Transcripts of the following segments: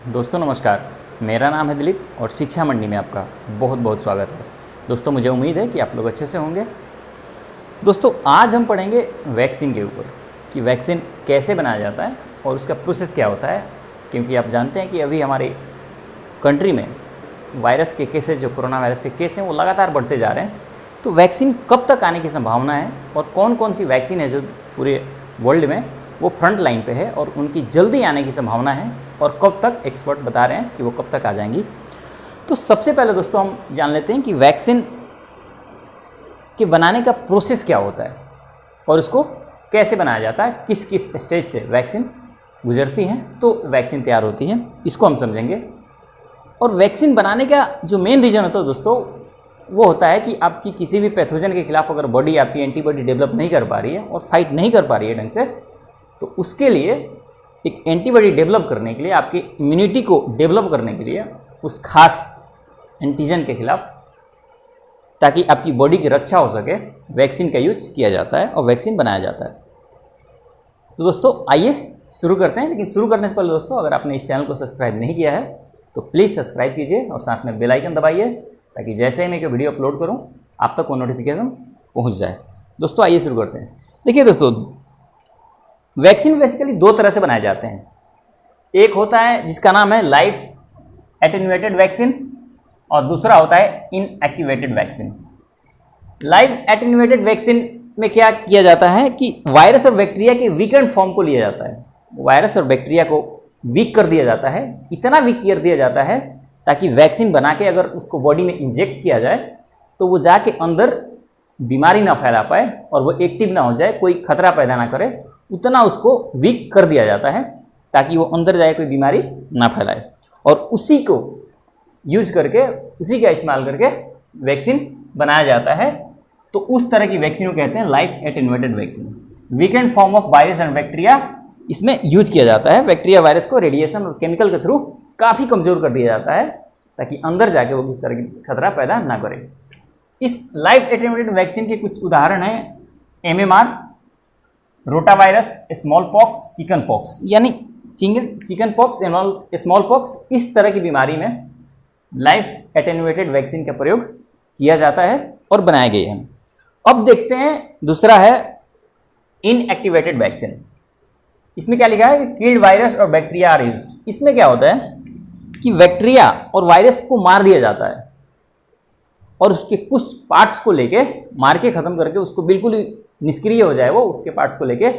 दोस्तों नमस्कार, मेरा नाम है दिलीप और शिक्षा मंडी में आपका बहुत बहुत स्वागत है। दोस्तों मुझे उम्मीद है कि आप लोग अच्छे से होंगे। दोस्तों आज हम पढ़ेंगे वैक्सीन के ऊपर कि वैक्सीन कैसे बनाया जाता है और उसका प्रोसेस क्या होता है, क्योंकि आप जानते हैं कि अभी हमारी कंट्री में वायरस के केसेस, जो कोरोना वायरस के केस हैं, वो लगातार बढ़ते जा रहे हैं। तो वैक्सीन कब तक आने की संभावना है और कौन कौन सी वैक्सीन है जो पूरे वर्ल्ड में वो फ्रंट लाइन पे है और उनकी जल्दी आने की संभावना है और कब तक एक्सपर्ट बता रहे हैं कि वो कब तक आ जाएंगी। तो सबसे पहले दोस्तों हम जान लेते हैं कि वैक्सीन के बनाने का प्रोसेस क्या होता है और उसको कैसे बनाया जाता है, किस किस स्टेज से वैक्सीन गुजरती है तो वैक्सीन तैयार होती है, इसको हम समझेंगे। और वैक्सीन बनाने का जो मेन रीज़न होता है दोस्तों वो होता है कि आपकी किसी भी पैथोजन के खिलाफ अगर बॉडी आपकी एंटीबॉडी डेवलप नहीं कर पा रही है और फाइट नहीं कर पा रही है ढंग से, तो उसके लिए एक एंटीबॉडी डेवलप करने के लिए, आपकी इम्यूनिटी को डेवलप करने के लिए उस खास एंटीजन के खिलाफ, ताकि आपकी बॉडी की रक्षा हो सके, वैक्सीन का यूज़ किया जाता है और वैक्सीन बनाया जाता है। तो दोस्तों आइए शुरू करते हैं। लेकिन शुरू करने से पहले दोस्तों अगर आपने इस चैनल को सब्सक्राइब नहीं किया है तो प्लीज़ सब्सक्राइब कीजिए और साथ में बेल आइकन दबाइए, ताकि जैसे ही मैं कोई वीडियो अपलोड करूं आप तक वो नोटिफिकेशन पहुंच जाए। दोस्तों आइए शुरू करते हैं। देखिए दोस्तों, वैक्सीन बेसिकली दो तरह से बनाए जाते हैं। एक होता है जिसका नाम है लाइव एटेन्यूएटेड वैक्सीन और दूसरा होता है inactivated vaccine. Live attenuated vaccine में क्या किया जाता है कि वायरस और बैक्टीरिया के वीकेंड फॉर्म को लिया जाता है। वायरस और बैक्टीरिया को वीक कर दिया जाता है, इतना वीक कर दिया जाता है ताकि वैक्सीन बना के अगर उसको बॉडी में इंजेक्ट किया जाए तो वो जाके अंदर बीमारी ना फैला पाए और वो एक्टिव ना हो जाए, कोई खतरा पैदा ना करे, उतना उसको वीक कर दिया जाता है ताकि वो अंदर जाए, कोई बीमारी ना फैलाए। और उसी को यूज करके, उसी का इस्तेमाल करके वैक्सीन बनाया जाता है। तो उस तरह की वैक्सीन को कहते हैं live attenuated vaccine. Weekend form of virus and bacteria इसमें यूज किया जाता है। बैक्टीरिया वायरस को रेडिएशन और केमिकल के थ्रू काफ़ी कमज़ोर कर दिया जाता है ताकि अंदर जाके वो किसी तरह की खतरा पैदा ना करे। इस लाइव एटेन्यूएटेड वैक्सीन के कुछ उदाहरण हैं MMR, rota virus, small pox, chicken pox, यानी चिकन पॉक्स, स्मॉल पॉक्स, इस तरह की बीमारी में लाइव एटेन्यूएटेड वैक्सीन का प्रयोग किया जाता है और बनाए गए हैं। अब देखते हैं दूसरा है इनएक्टिवेटेड वैक्सीन। इसमें क्या लिखा है कि किल्ड वायरस और बैक्टीरिया आर यूज्ड। इसमें क्या होता है कि बैक्टीरिया और वायरस को मार दिया जाता है और उसके कुछ पार्ट्स को लेके मार के ख़त्म करके उसको बिल्कुल ही निष्क्रिय हो जाए वो, उसके पार्ट्स को लेके,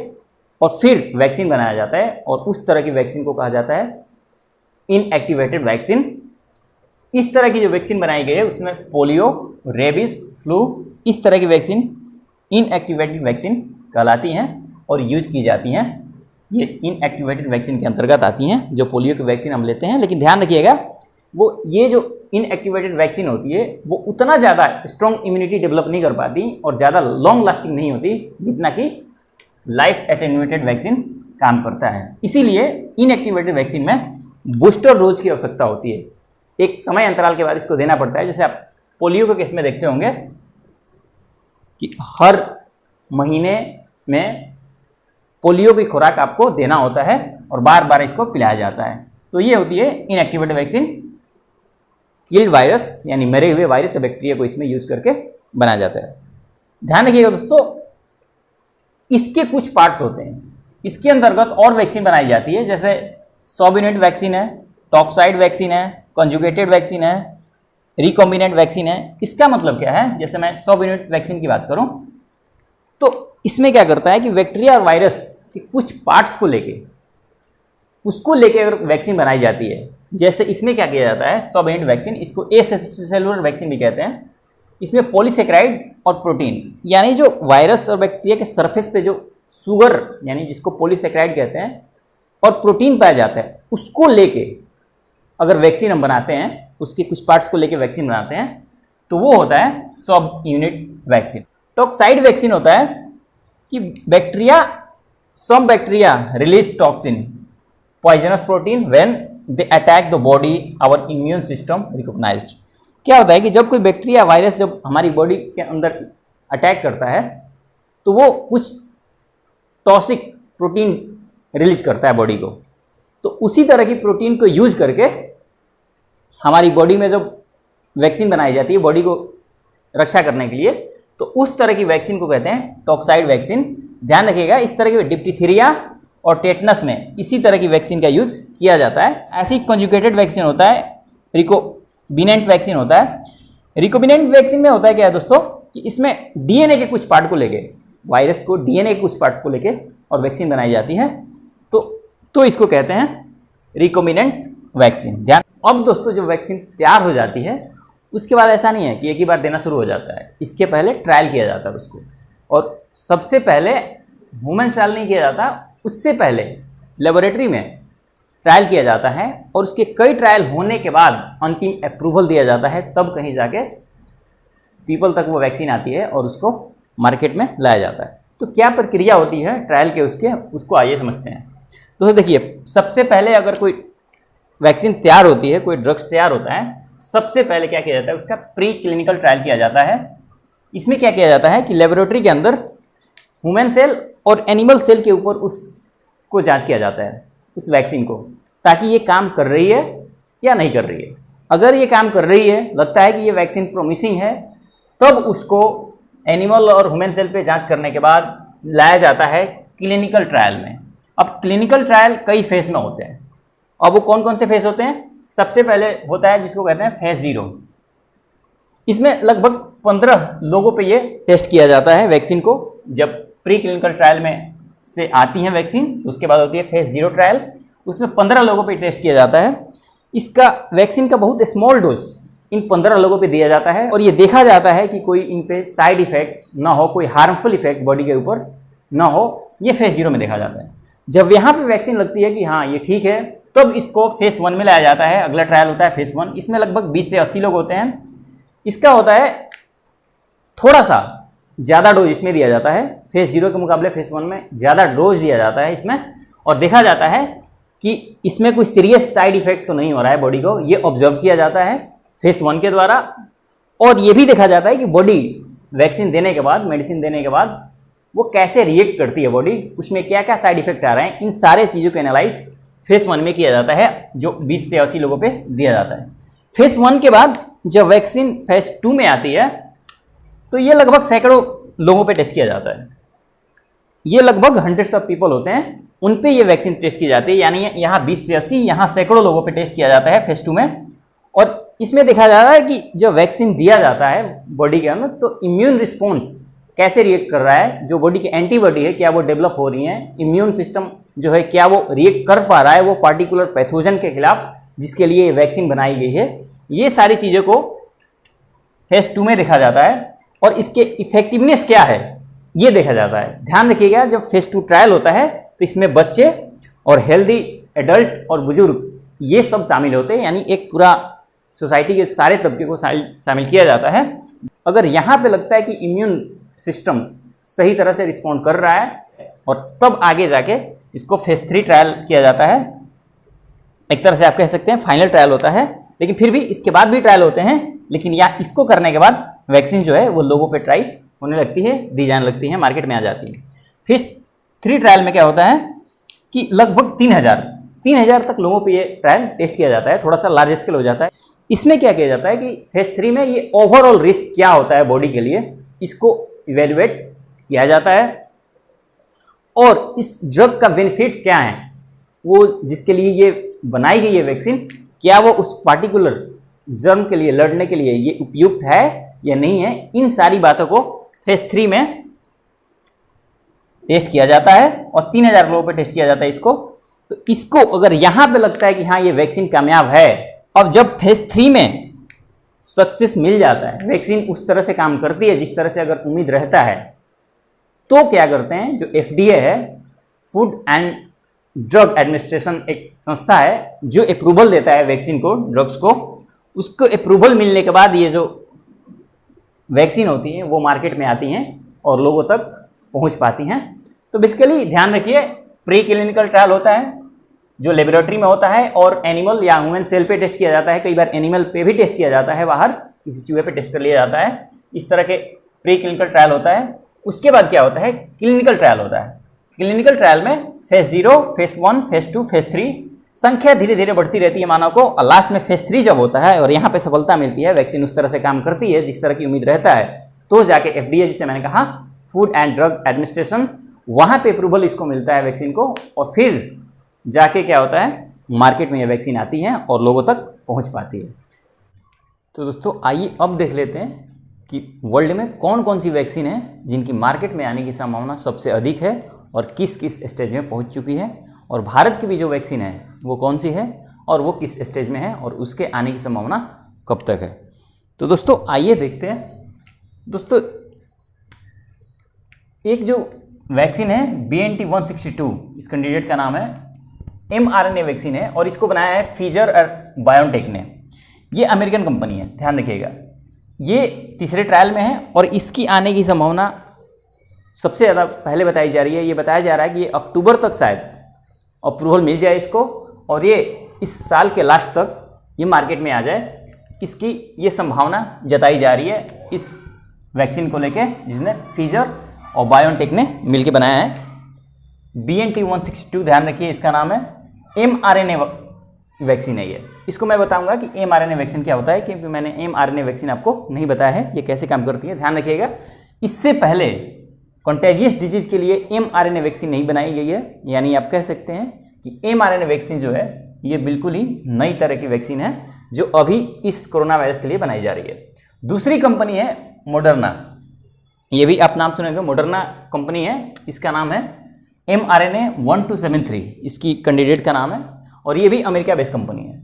और फिर वैक्सीन बनाया जाता है और उस तरह की वैक्सीन को कहा जाता है इनएक्टिवेटेड वैक्सीन। इस तरह की जो वैक्सीन बनाई गई है उसमें पोलियो, रेबीज, फ्लू, इस तरह की वैक्सीन इनएक्टिवेटेड वैक्सीन कहलाती हैं और यूज की जाती हैं। ये इनएक्टिवेटेड वैक्सीन के अंतर्गत आती हैं। जो पोलियो की वैक्सीन हम लेते हैं, लेकिन ध्यान रखिएगा वो ये जो इनएक्टिवेटेड वैक्सीन होती है वो उतना ज़्यादा स्ट्रॉन्ग इम्यूनिटी डेवलप नहीं कर पाती और ज़्यादा लॉन्ग लास्टिंग नहीं होती जितना कि लाइव एटेन्यूएटेड वैक्सीन काम करता है। इसीलिए इनएक्टिवेटेड वैक्सीन में बूस्टर डोज की आवश्यकता होती है। एक समय अंतराल के बाद इसको देना पड़ता है। जैसे आप पोलियो के केस में देखते होंगे कि हर महीने में पोलियो की खुराक आपको देना होता है और बार बार इसको पिलाया जाता है। तो ये होती है इनएक्टिवेटेड वैक्सीन। किल्ड वायरस यानी मरे हुए वायरस या बैक्टीरिया को इसमें यूज करके बनाया जाता है। ध्यान रखिएगा दोस्तों, इसके कुछ पार्ट्स होते हैं। इसके अंतर्गत और वैक्सीन बनाई जाती है, जैसे सोबिनेट वैक्सीन है, टॉक्साइड वैक्सीन है, कंजुगेटेड वैक्सीन है, रिकॉम्बिनेंट वैक्सीन है। इसका मतलब क्या है, जैसे मैं सोबिनेट वैक्सीन की बात करूं तो इसमें क्या करता है कि बैक्टीरिया और वायरस के कुछ पार्ट्स को लेके अगर वैक्सीन बनाई जाती है, जैसे इसमें क्या किया जाता है, सोबिनेट वैक्सीन, इसको एसेलुलर वैक्सीन भी कहते हैं। इसमें पॉलीसेकेराइड और प्रोटीन, यानी जो वायरस और बैक्टीरिया के सरफेस पे जो शुगर, यानी जिसको पॉलीसेकेराइड कहते हैं, और प्रोटीन पाया जाता है, उसको लेके अगर वैक्सीन हम बनाते हैं, उसके कुछ पार्ट्स को लेके वैक्सीन बनाते हैं, तो वो होता है सब यूनिट वैक्सीन। टॉक्साइड वैक्सीन होता है कि some bacteria release toxin, poisonous protein when they attack the body, our immune system recognized। क्या होता है कि जब कोई बैक्टीरिया, वायरस जब हमारी बॉडी के अंदर अटैक करता है तो वो कुछ टॉक्सिक प्रोटीन रिलीज करता है बॉडी को, तो उसी तरह की प्रोटीन को यूज करके हमारी बॉडी में जो वैक्सीन बनाई जाती है बॉडी को रक्षा करने के लिए, तो उस तरह की वैक्सीन को कहते हैं टॉक्साइड वैक्सीन। ध्यान रखिएगा, इस तरह के डिप्थीरिया और टेटनस में इसी तरह की वैक्सीन का यूज किया जाता है। ऐसी कंजुगेटेड वैक्सीन होता है, रिकोबिनेंट वैक्सीन होता है। रिकोबिनेंट वैक्सीन में होता है क्या है दोस्तों कि इसमें डीएनए के कुछ पार्ट को लेके, वायरस को डीएनए के कुछ पार्ट्स को लेके और वैक्सीन बनाई जाती है, तो इसको कहते हैं रिकोबिनेंट वैक्सीन। ध्यान, अब दोस्तों जो वैक्सीन तैयार हो जाती है उसके बाद ऐसा नहीं है कि एक ही बार देना शुरू हो जाता है, इसके पहले ट्रायल किया जाता है उसको, और सबसे पहले ह्यूमन ट्रायल नहीं किया जाता, उससे पहले लेबोरेटरी में ट्रायल किया जाता है और उसके कई ट्रायल होने के बाद अंतिम अप्रूवल दिया जाता है, तब कहीं जाके पीपल तक वो वैक्सीन आती है और उसको मार्केट में लाया जाता है। तो क्या प्रक्रिया होती है ट्रायल के उसको आइए समझते हैं। तो देखिए, सबसे पहले अगर कोई वैक्सीन तैयार होती है, कोई ड्रग्स तैयार होता है, सबसे पहले क्या किया जाता है, उसका प्री क्लिनिकल ट्रायल किया जाता है। इसमें क्या किया जाता है कि लेबोरेटरी के अंदर ह्यूमन सेल और एनिमल सेल के ऊपर उसको जांच किया जाता है, उस वैक्सीन को, ताकि ये काम कर रही है या नहीं कर रही है। अगर ये काम कर रही है, लगता है कि ये वैक्सीन प्रोमिसिंग है, तब उसको एनिमल और ह्यूमन सेल पे जांच करने के बाद लाया जाता है क्लिनिकल ट्रायल में। अब क्लिनिकल ट्रायल कई फेज में होते हैं। अब वो कौन कौन से फेज होते हैं? सबसे पहले होता है जिसको कहते हैं फेज 0। इसमें लगभग 15 लोगों पे ये टेस्ट किया जाता है वैक्सीन को। जब प्री क्लिनिकल ट्रायल में से आती है वैक्सीन, तो उसके बाद होती है फेज 0 ट्रायल, उसमें 15 लोगों पे टेस्ट किया जाता है। इसका वैक्सीन का बहुत स्मॉल डोज इन 15 लोगों पे दिया जाता है और ये देखा जाता है कि कोई इन पे साइड इफेक्ट ना हो, कोई हार्मफुल इफेक्ट बॉडी के ऊपर ना हो, ये फेज 0 में देखा जाता है। जब यहाँ पे वैक्सीन लगती है कि हाँ ये ठीक है, तब इसको फेज 1 में लाया जाता है। अगला ट्रायल होता है फेज 1, इसमें लगभग 20 से 80 लोग होते हैं। इसका होता है थोड़ा सा ज़्यादा डोज इसमें दिया जाता है, फेज 0 के मुकाबले फेज 1 में ज़्यादा डोज दिया जाता है इसमें, और देखा जाता है कि इसमें कोई सीरियस साइड इफेक्ट तो नहीं हो रहा है बॉडी को, ये ऑब्जर्व किया जाता है फेज 1 के द्वारा। और ये भी देखा जाता है कि बॉडी वैक्सीन देने के बाद, मेडिसिन देने के बाद वो कैसे रिएक्ट करती है बॉडी, उसमें क्या क्या साइड इफेक्ट आ रहे हैं, इन सारे चीज़ों को एनालाइज फेज 1 में किया जाता है, जो 20 से 80 लोगों पे दिया जाता है। फेज 1 के बाद जब वैक्सीन फेज 2 में आती है, तो ये लगभग सैकड़ों लोगों पे टेस्ट किया जाता है। ये लगभग हंड्रेड्स ऑफ पीपल होते हैं, उन पे ये वैक्सीन टेस्ट की जाती है, यानी यहाँ 20 से 80, यहाँ सैकड़ों लोगों पे टेस्ट किया जाता है फेज 2 में। और इसमें देखा जा रहा है कि जब वैक्सीन दिया जाता है बॉडी के अंदर, तो इम्यून रिस्पॉन्स कैसे रिएक्ट कर रहा है, जो बॉडी की एंटीबॉडी है क्या वो डेवलप हो रही है, इम्यून सिस्टम जो है क्या वो रिएक्ट कर पा रहा है वो पार्टिकुलर पैथोजन के खिलाफ जिसके लिए ये वैक्सीन बनाई गई है। ये सारी चीज़ों को फेज 2 में देखा जाता है और इसके इफेक्टिवनेस क्या है ये देखा जाता है। ध्यान रखिएगा, जब फेज 2 ट्रायल होता है तो इसमें बच्चे और हेल्दी एडल्ट और बुजुर्ग ये सब शामिल होते हैं, यानी एक पूरा सोसाइटी के सारे तबके को शामिल किया जाता है। अगर यहाँ पे लगता है कि इम्यून सिस्टम सही तरह से रिस्पॉन्ड कर रहा है, और तब आगे जाके इसको फेज 3 ट्रायल किया जाता है। एक तरह से आप कह सकते हैं फाइनल ट्रायल होता है, लेकिन फिर भी इसके बाद भी ट्रायल होते हैं, लेकिन या इसको करने के बाद वैक्सीन जो है वो लोगों पे ट्राई होने लगती है, दी जाने लगती है, मार्केट में आ जाती है। फेज 3 ट्रायल में क्या होता है कि लगभग 3000 तक लोगों पे ये ट्रायल टेस्ट किया जाता है, थोड़ा सा लार्ज स्केल हो जाता है। इसमें क्या किया जाता है कि फेज 3 में ये ओवरऑल रिस्क क्या होता है बॉडी के लिए, इसको इवेल्युएट किया जाता है, और इस ड्रग का बेनिफिट्स क्या हैं, वो जिसके लिए ये बनाई गई है वैक्सीन, क्या वो उस पार्टिकुलर जर्म के लिए लड़ने के लिए ये उपयुक्त है या नहीं है, इन सारी बातों को फेज 3 में टेस्ट किया जाता है और 3000 लोगों पे टेस्ट किया जाता है इसको। तो इसको अगर यहाँ पे लगता है कि हाँ ये वैक्सीन कामयाब है, अब जब फेज 3 में सक्सेस मिल जाता है, वैक्सीन उस तरह से काम करती है जिस तरह से अगर उम्मीद रहता है, तो क्या करते हैं, जो FDA है, फूड एंड ड्रग एडमिनिस्ट्रेशन एक संस्था है जो अप्रूवल देता है वैक्सीन को, ड्रग्स को, उसको अप्रूवल मिलने के बाद ये जो वैक्सीन होती हैं वो मार्केट में आती हैं और लोगों तक पहुंच पाती हैं। तो बेसिकली ध्यान रखिए, प्री क्लिनिकल ट्रायल होता है जो लेबोरेटरी में होता है, और एनिमल या ह्यूमन सेल पे टेस्ट किया जाता है, कई बार एनिमल पे भी टेस्ट किया जाता है, बाहर किसी चूहे पे टेस्ट कर लिया जाता है। इस तरह के प्री क्लिनिकल ट्रायल होता है। उसके बाद क्या होता है, क्लिनिकल ट्रायल होता है। क्लिनिकल ट्रायल में फेज 0, फेज 1, फेज 2, फेज 3 संख्या धीरे धीरे बढ़ती रहती है मानव को, और लास्ट में फेज 3 जब होता है और यहाँ पे सफलता मिलती है, वैक्सीन उस तरह से काम करती है जिस तरह की उम्मीद रहता है, तो जाके FDA, जिसे मैंने कहा फूड एंड ड्रग एडमिनिस्ट्रेशन, वहाँ पे अप्रूवल इसको मिलता है वैक्सीन को, और फिर जाके क्या होता है, मार्केट में ये वैक्सीन आती है और लोगों तक पहुँच पाती है। तो दोस्तों आइए अब देख लेते हैं कि वर्ल्ड में कौन कौन सी वैक्सीन है जिनकी मार्केट में आने की संभावना सबसे अधिक है और किस किस स्टेज में पहुंच चुकी है, और भारत की भी जो वैक्सीन है वो कौन सी है और वो किस स्टेज में है और उसके आने की संभावना कब तक है। तो दोस्तों आइए देखते हैं। दोस्तों एक जो वैक्सीन है BNT162, इस कैंडिडेट का नाम है, mRNA वैक्सीन है और इसको बनाया है फाइजर और बायोटेक ने। ये अमेरिकन कंपनी है, ध्यान रखिएगा। ये तीसरे ट्रायल में है और इसकी आने की संभावना सबसे ज़्यादा पहले बताई जा रही है। ये बताया जा रहा है कि ये अक्टूबर तक शायद अप्रूवल मिल जाए इसको, और ये इस साल के लास्ट तक ये मार्केट में आ जाए, इसकी ये संभावना जताई जा रही है इस वैक्सीन को लेके, जिसने फाइजर और बायोटेक ने मिलकर बनाया है। BNT162 ध्यान रखिए, इसका नाम है, mRNA वैक्सीन है ये। इसको मैं बताऊंगा कि mRNA वैक्सीन क्या होता है, क्योंकि मैंने mRNA वैक्सीन आपको नहीं बताया है ये कैसे काम करती है, ध्यान रखिएगा। इससे पहले कंटेजियस डिजीज के लिए mRNA वैक्सीन नहीं बनाई गई है, यानी आप कह सकते हैं कि mRNA वैक्सीन जो है ये बिल्कुल ही नई तरह की वैक्सीन है जो अभी इस कोरोना वायरस के लिए बनाई जा रही है। दूसरी कंपनी है मोडर्ना, ये भी आप नाम सुनेंगे, मोडर्ना कंपनी है, इसका नाम है mRNA-1273, इसकी कैंडिडेट का नाम है, और ये भी अमेरिका बेस्ड कंपनी है।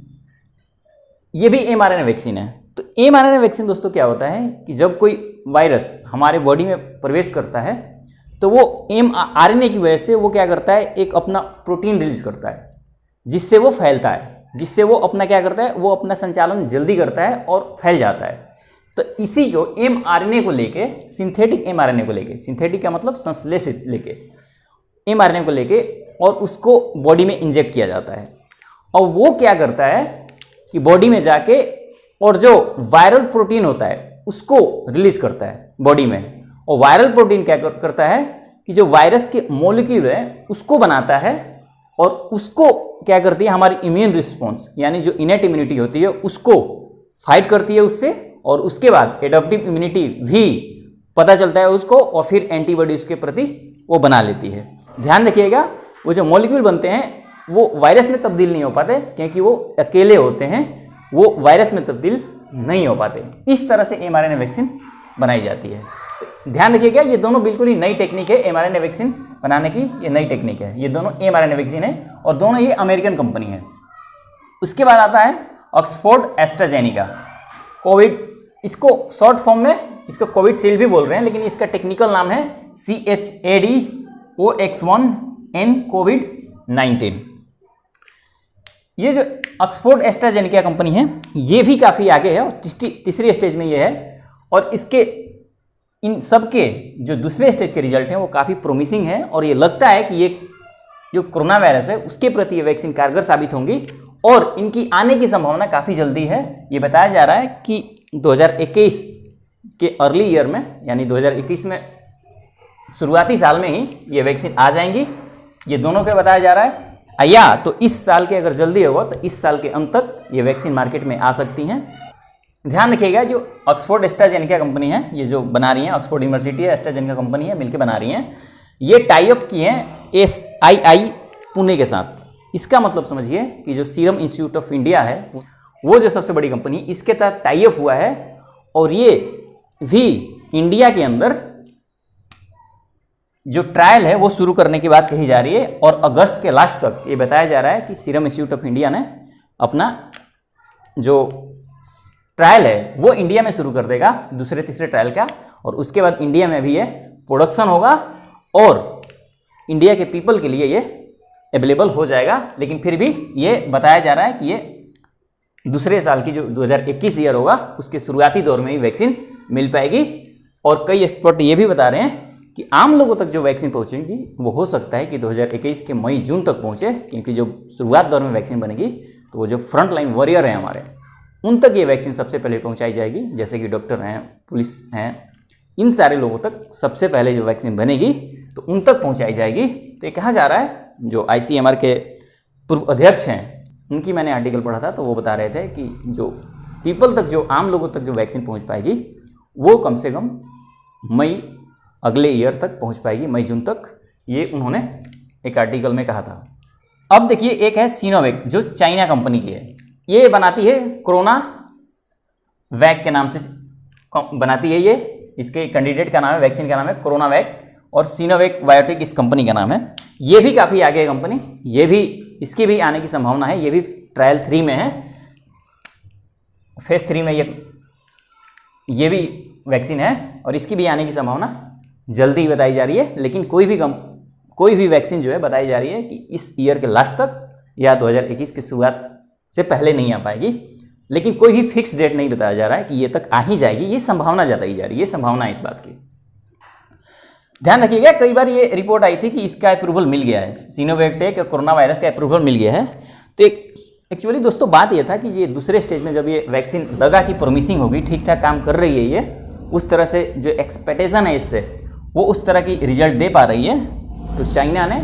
ये भी mRNA वैक्सीन है। तो mRNA वैक्सीन दोस्तों क्या होता है कि जब कोई वायरस हमारे बॉडी में प्रवेश करता है तो वो mRNA की वजह से वो क्या करता है, एक अपना प्रोटीन रिलीज करता है जिससे वो फैलता है, जिससे वो अपना क्या करता है, वो अपना संचालन जल्दी करता है और फैल जाता है। तो इसी को mRNA को लेके, सिंथेटिक mRNA को लेके, सिंथेटिक का मतलब संश्लेषित लेके, mRNA को लेके और उसको बॉडी में इंजेक्ट किया जाता है, और वो क्या करता है कि बॉडी में जाके और जो वायरल प्रोटीन होता है उसको रिलीज करता है बॉडी में। और वायरल प्रोटीन क्या करता है कि जो वायरस के मॉलिक्यूल है उसको बनाता है, और उसको क्या करती है, हमारी इम्यून रिस्पॉन्स यानी जो इनेट इम्यूनिटी होती है उसको फाइट करती है उससे, और उसके बाद एडॉप्टिव इम्यूनिटी भी पता चलता है उसको, और फिर एंटीबॉडी उसके प्रति वो बना लेती है। ध्यान रखिएगा, वो जो मॉलिक्यूल बनते हैं वो वायरस में तब्दील नहीं हो पाते, क्योंकि वो अकेले होते हैं, वो वायरस में तब्दील नहीं हो पाते। इस तरह से mRNA वैक्सीन बनाई जाती है। तो ध्यान रखिएगा, ये दोनों बिल्कुल ही नई टेक्निक है mRNA वैक्सीन बनाने की, ये नई टेक्निक है। ये दोनों mRNA वैक्सीन है और दोनों ये अमेरिकन कंपनी है। उसके बाद आता है ऑक्सफोर्ड एस्ट्राजेनिका कोविड, इसको शॉर्ट फॉर्म में इसको कोविडशील्ड भी बोल रहे हैं, लेकिन इसका टेक्निकल नाम है CHAdOX1N कोविड-19। ये जो ऑक्सफोर्ड एस्ट्राजेनिका कंपनी है ये भी काफ़ी आगे है और तीसरी स्टेज में ये है, और इसके इन सब के जो दूसरे स्टेज के रिजल्ट हैं वो काफ़ी प्रोमिसिंग है, और ये लगता है कि ये जो कोरोना वायरस है उसके प्रति ये वैक्सीन कारगर साबित होंगी और इनकी आने की संभावना काफ़ी जल्दी है। ये बताया जा रहा है कि 2021 के अर्ली ईयर में, यानी 2021 में शुरुआती साल में ही ये वैक्सीन आ जाएंगी। ये दोनों का बताया जा रहा है, या तो इस साल के अगर जल्दी होगा तो इस साल के अंत तक ये वैक्सीन मार्केट में आ सकती हैं। ध्यान रखिएगा, जो ऑक्सफोर्ड एस्ट्राजेनिका कंपनी है, ये जो बना रही है, ऑक्सफोर्ड यूनिवर्सिटी है, एस्ट्राजेनिका कंपनी है, मिलकर बना रही हैं, ये टाई अप की हैं SII पुणे के साथ। इसका मतलब समझिए कि जो सीरम इंस्टीट्यूट ऑफ इंडिया है वो जो सबसे बड़ी कंपनी, इसके साथ टाई अप हुआ है, और ये भी इंडिया के अंदर जो ट्रायल है वो शुरू करने की बात कही जा रही है, और अगस्त के लास्ट तक ये बताया जा रहा है कि सीरम इंस्टीट्यूट ऑफ इंडिया ने अपना जो ट्रायल है वो इंडिया में शुरू कर देगा, दूसरे तीसरे ट्रायल का, और उसके बाद इंडिया में भी ये प्रोडक्शन होगा और इंडिया के पीपल के लिए ये अवेलेबल हो जाएगा। लेकिन फिर भी ये बताया जा रहा है कि ये दूसरे साल की जो 2021 ईयर होगा उसके शुरुआती दौर में ही वैक्सीन मिल पाएगी, और कई एक्सपर्ट ये भी बता रहे हैं कि आम लोगों तक जो वैक्सीन पहुंचेगी वो हो सकता है कि 2021 के मई जून तक पहुंचे, क्योंकि जो शुरुआत दौर में वैक्सीन बनेगी तो वो जो फ्रंट लाइन वॉरियर हैं हमारे, उन तक ये वैक्सीन सबसे पहले पहुंचाई जाएगी, जैसे कि डॉक्टर हैं, पुलिस हैं, इन सारे लोगों तक सबसे पहले जो वैक्सीन बनेगी तो उन तक पहुंचाई जाएगी। तो ये कहा जा रहा है, जो ICMR के पूर्व अध्यक्ष हैं उनकी मैंने आर्टिकल पढ़ा था, तो वो बता रहे थे कि जो पीपल तक, जो आम लोगों तक जो वैक्सीन पहुंच पाएगी वो कम से कम मई अगले ईयर तक पहुंच पाएगी, मई जून तक, ये उन्होंने एक आर्टिकल में कहा था। अब देखिए, एक है सिनोवैक जो चाइना कंपनी की है, ये बनाती है कोरोना वैक के नाम से बनाती है ये, इसके कैंडिडेट का नाम है, वैक्सीन का नाम है कोरोना वैक, और सिनोवैक बायोटेक इस कंपनी का नाम है। ये भी काफ़ी आगे है कंपनी, ये भी, इसकी भी आने की संभावना है, ये भी ट्रायल 3 में है, फेज 3 में ये भी वैक्सीन है, और इसकी भी आने की संभावना जल्दी ही बताई जा रही है। लेकिन कोई भी वैक्सीन जो है बताई जा रही है कि इस ईयर के लास्ट तक या 2021 की शुरुआत से पहले नहीं आ पाएगी, लेकिन कोई भी फिक्स डेट नहीं बताया जा रहा है कि ये तक आ ही जाएगी, ये संभावना जताई जा रही है, ये संभावना है इस बात की। ध्यान रखिएगा, कई बार ये रिपोर्ट आई थी कि इसका अप्रूवल मिल गया है, सिनोवैक कोरोना वायरस का अप्रूवल मिल गया है। तो एक्चुअली दोस्तों बात ये था कि ये दूसरे स्टेज में जब ये वैक्सीन लगा कि प्रोमिसिंग होगी, ठीक ठाक काम कर रही है ये, उस तरह से जो एक्सपेक्टेशन है इससे वो उस तरह की रिजल्ट दे पा रही है, तो चाइना ने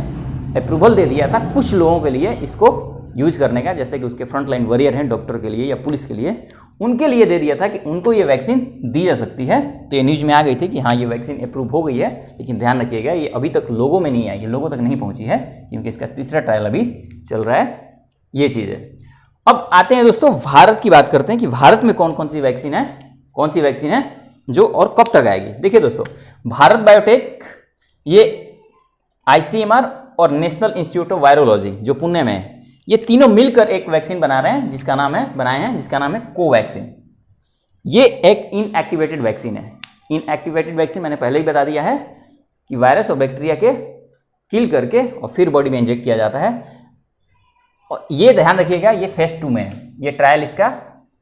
अप्रूवल दे दिया था कुछ लोगों के लिए इसको यूज करने का, जैसे कि उसके फ्रंट लाइन वॉरियर हैं, डॉक्टर के लिए या पुलिस के लिए, उनके लिए दे दिया था कि उनको ये वैक्सीन दी जा सकती है। तो ये न्यूज़ में आ गई थी कि हाँ ये वैक्सीन अप्रूव हो गई है, लेकिन ध्यान रखिएगा ये अभी तक लोगों में नहीं आई, ये लोगों तक नहीं पहुंची है, क्योंकि इसका तीसरा ट्रायल अभी चल रहा है, ये चीज़ है। अब आते हैं दोस्तों भारत की बात करते हैं कि भारत में कौन कौन सी वैक्सीन है जो और कब तक आएगी। देखिए दोस्तों, भारत बायोटेक, ये ICMR और नेशनल इंस्टीट्यूट ऑफ वायरोलॉजी जो पुणे में है, ये तीनों मिलकर एक वैक्सीन बनाए हैं जिसका नाम है कोवैक्सीन। ये एक इनएक्टिवेटेड वैक्सीन है। इनएक्टिवेटेड वैक्सीन मैंने पहले ही बता दिया है कि वायरस और बैक्टीरिया के किल करके और फिर बॉडी में इंजेक्ट किया जाता है। और ये ध्यान रखिएगा, ये फेज 2 में है, ये ट्रायल, इसका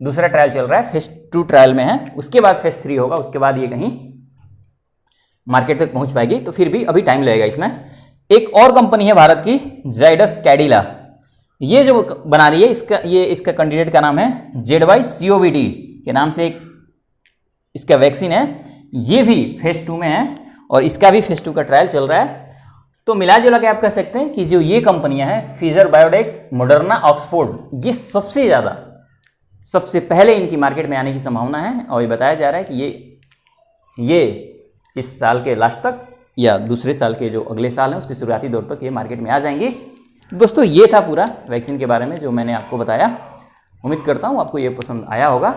दूसरा ट्रायल चल रहा है, फेज 2 ट्रायल में है, उसके बाद फेज 3 होगा, उसके बाद ये कहीं मार्केट तक पहुंच पाएगी, तो फिर भी अभी टाइम लगेगा इसमें। एक और कंपनी है भारत की, जाइडस कैडिला, ये जो बना रही है, इसका कैंडिडेट का नाम है ZYCOV-D के नाम से एक इसका वैक्सीन है, ये भी फेज 2 में है और इसका भी फेज 2 का ट्रायल चल रहा है। तो मिला जुला के आप कह सकते हैं कि जो ये कंपनियां हैं, फिजर बायोटेक, मॉडर्ना, ऑक्सफोर्ड, ये सबसे पहले इनकी मार्केट में आने की संभावना है, और ये बताया जा रहा है कि ये इस साल के लास्ट तक या दूसरे साल के जो अगले साल है उसके शुरुआती दौर तक ये मार्केट में आ जाएंगी। दोस्तों ये था पूरा वैक्सीन के बारे में जो मैंने आपको बताया, उम्मीद करता हूँ आपको ये पसंद आया होगा।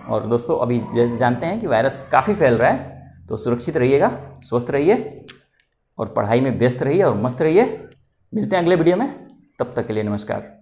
और दोस्तों अभी जैसे जानते हैं कि वायरस काफ़ी फैल रहा है, तो सुरक्षित रहिएगा, स्वस्थ रहिए और पढ़ाई में व्यस्त रहिए और मस्त रहिए। मिलते हैं अगले वीडियो में, तब तक के लिए नमस्कार।